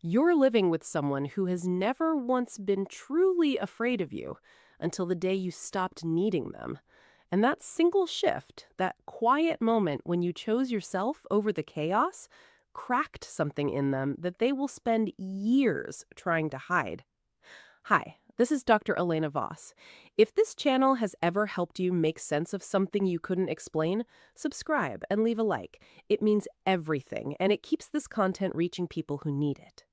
You're living with someone who has never once been truly afraid of you until the day you stopped needing them. And that single shift, that quiet moment when you chose yourself over the chaos, cracked something in them that they will spend years trying to hide. Hi, this is Dr. Elena Voss. If this channel has ever helped you make sense of something you couldn't explain, subscribe and leave a like. It means everything, and it keeps this content reaching people who need it.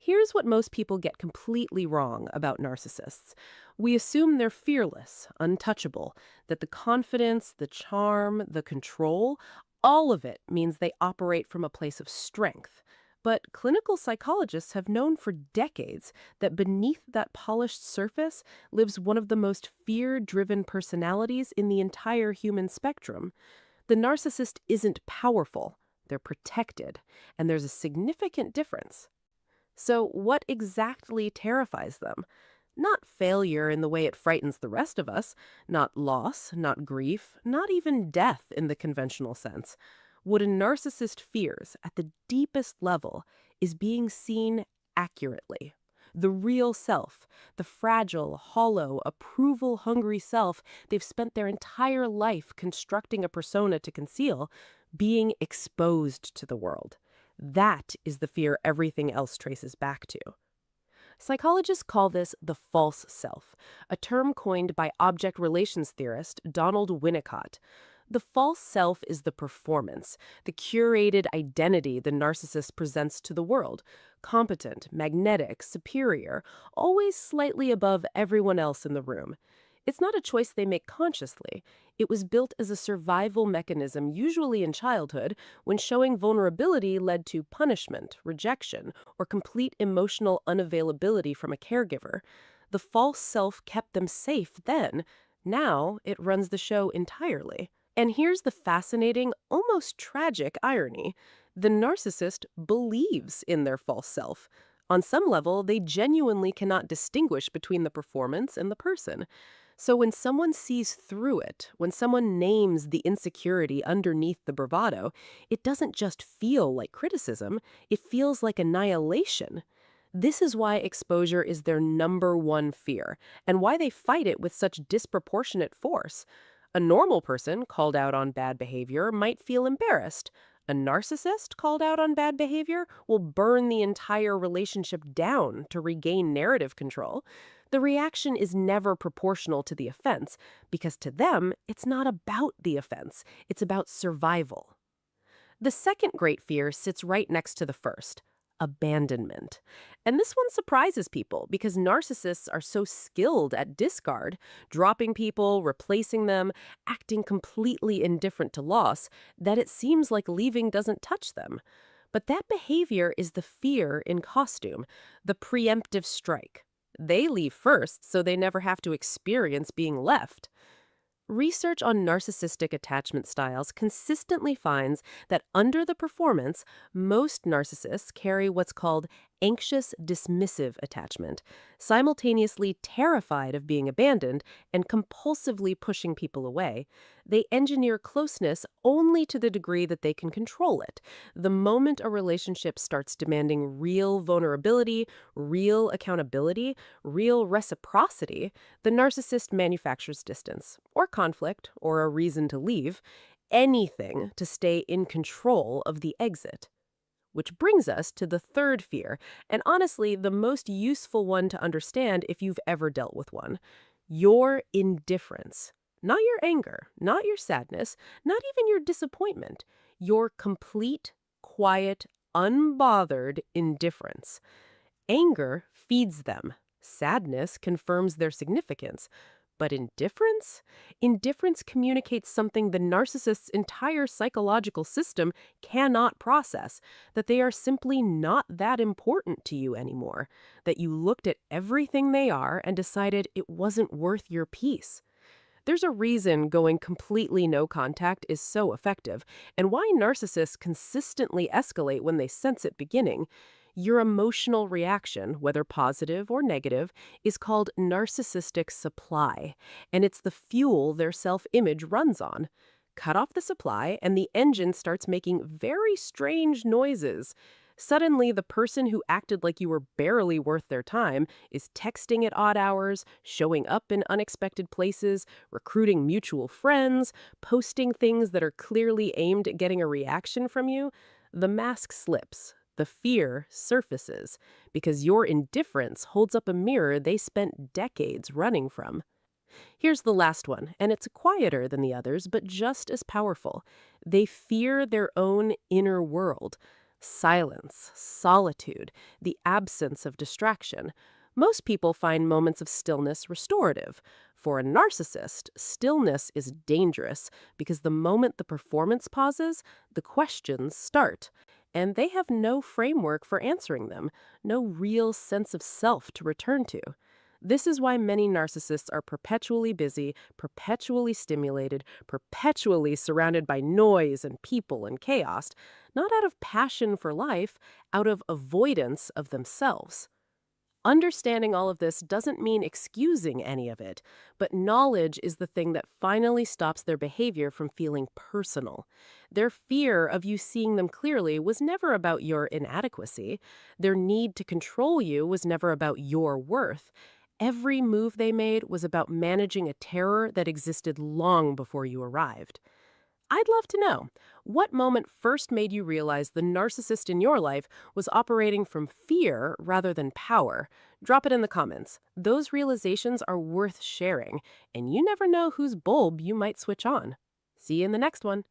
Here's what most people get completely wrong about narcissists. We assume they're fearless, untouchable, that the confidence, the charm, the control, all of it means they operate from a place of strength. But clinical psychologists have known for decades that beneath that polished surface lives one of the most fear-driven personalities in the entire human spectrum. The narcissist isn't powerful, they're protected, and there's a significant difference. So what exactly terrifies them? Not failure in the way it frightens the rest of us, not loss, not grief, not even death in the conventional sense. What a narcissist fears at the deepest level is being seen accurately. The real self, the fragile, hollow, approval-hungry self they've spent their entire life constructing a persona to conceal, being exposed to the world. That is the fear everything else traces back to. Psychologists call this the false self, a term coined by object relations theorist Donald Winnicott. The false self is the performance, the curated identity the narcissist presents to the world, competent, magnetic, superior, always slightly above everyone else in the room. It's not a choice they make consciously. It was built as a survival mechanism, usually in childhood, when showing vulnerability led to punishment, rejection, or complete emotional unavailability from a caregiver. The false self kept them safe then. Now it runs the show entirely. And here's the fascinating, almost tragic irony. The narcissist believes in their false self. On some level, they genuinely cannot distinguish between the performance and the person. So when someone sees through it, when someone names the insecurity underneath the bravado, it doesn't just feel like criticism, it feels like annihilation. This is why exposure is their number one fear, and why they fight it with such disproportionate force. A normal person called out on bad behavior might feel embarrassed. A narcissist called out on bad behavior will burn the entire relationship down to regain narrative control. The reaction is never proportional to the offense, because to them, it's not about the offense, it's about survival. The second great fear sits right next to the first: abandonment. And this one surprises people because narcissists are so skilled at discard, dropping people, replacing them, acting completely indifferent to loss, that it seems like leaving doesn't touch them. But that behavior is the fear in costume, the preemptive strike. They leave first so they never have to experience being left. Research on narcissistic attachment styles consistently finds that under the performance, most narcissists carry what's called anxious dismissive attachment, simultaneously terrified of being abandoned and compulsively pushing people away. They engineer closeness only to the degree that they can control it. The moment a relationship starts demanding real vulnerability, real accountability, real reciprocity, the narcissist manufactures distance, or conflict, or a reason to leave, anything to stay in control of the exit. Which brings us to the third fear, and honestly, the most useful one to understand if you've ever dealt with one: your indifference. Not your anger, not your sadness, not even your disappointment. Your complete, quiet, unbothered indifference. Anger feeds them. Sadness confirms their significance. But indifference? Indifference communicates something the narcissist's entire psychological system cannot process, that they are simply not that important to you anymore, that you looked at everything they are and decided it wasn't worth your peace. There's a reason going completely no contact is so effective, and why narcissists consistently escalate when they sense it beginning. Your emotional reaction, whether positive or negative, is called narcissistic supply, and it's the fuel their self-image runs on. Cut off the supply, and the engine starts making very strange noises. Suddenly, the person who acted like you were barely worth their time is texting at odd hours, showing up in unexpected places, recruiting mutual friends, posting things that are clearly aimed at getting a reaction from you. The mask slips. The fear surfaces because your indifference holds up a mirror they spent decades running from. Here's the last one, and it's quieter than the others, but just as powerful. They fear their own inner world. Silence, solitude, the absence of distraction. Most people find moments of stillness restorative. For a narcissist, stillness is dangerous because the moment the performance pauses, the questions start. And they have no framework for answering them, no real sense of self to return to. This is why many narcissists are perpetually busy, perpetually stimulated, perpetually surrounded by noise and people and chaos, not out of passion for life, out of avoidance of themselves. Understanding all of this doesn't mean excusing any of it, but knowledge is the thing that finally stops their behavior from feeling personal. Their fear of you seeing them clearly was never about your inadequacy. Their need to control you was never about your worth. Every move they made was about managing a terror that existed long before you arrived. I'd love to know, what moment first made you realize the narcissist in your life was operating from fear rather than power? Drop it in the comments. Those realizations are worth sharing, and you never know whose bulb you might switch on. See you in the next one.